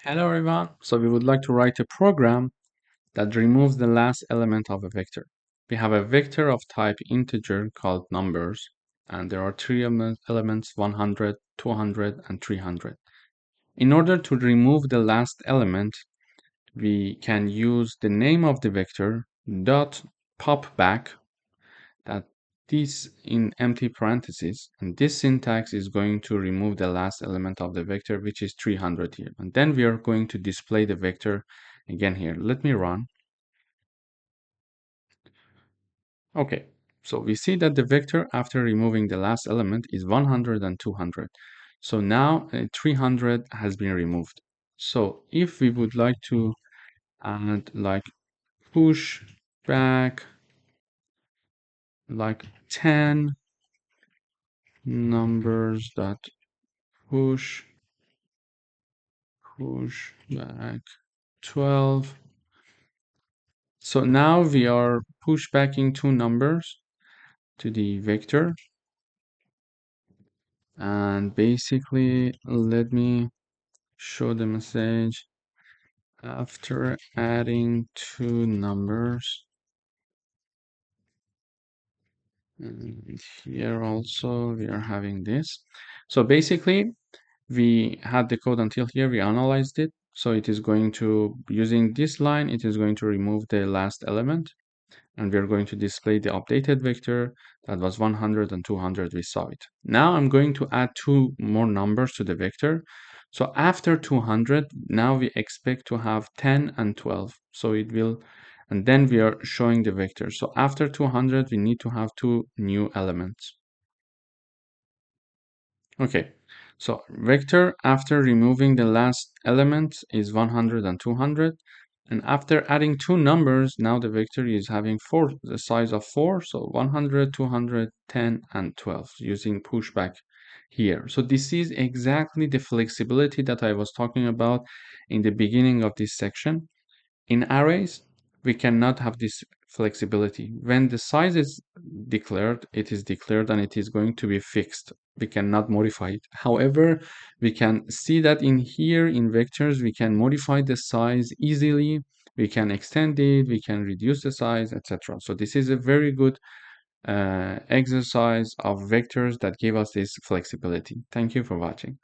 Hello everyone. So we would like to write a program that removes the last element of a vector. We have a vector of type integer called numbers, and there are three elements 100, 200, and 300. In order to remove the last element, we can use the name of the vector dot popback, that this in empty parentheses, and this syntax is going to remove the last element of the vector, which is 300 here, and then we are going to display the vector again here. Let me run. Okay, so we see that the vector after removing the last element is 100 and 200. So now 300 has been removed. So if we would like to add like push back like 10 numbers dot push back 12. So now we are push backing two numbers to the vector, and basically let me show the message. After adding two numbers, and here also we are having this. So basically we had the code until here, we analyzed it. So it is going to, using this line, it is going to remove the last element, and we're going to display the updated vector that was 100 and 200. We saw it. Now I'm going to add two more numbers to the vector. So after 200, now we expect to have 10 and 12. So it will, and then we are showing the vector. So after 200, we need to have two new elements. Okay, so vector after removing the last element is 100 and 200. And after adding two numbers, now the vector is having the size of 4. So 100, 200, 10, and 12 using pushback here. So this is exactly the flexibility that I was talking about in the beginning of this section. In arrays, we cannot have this flexibility. When the size is declared, it is declared and it is going to be fixed. We cannot modify it. However, we can see that in here in vectors, we can modify the size easily. We can extend it, we can reduce the size, etc. So this is a very good exercise of vectors that give us this flexibility. Thank you for watching.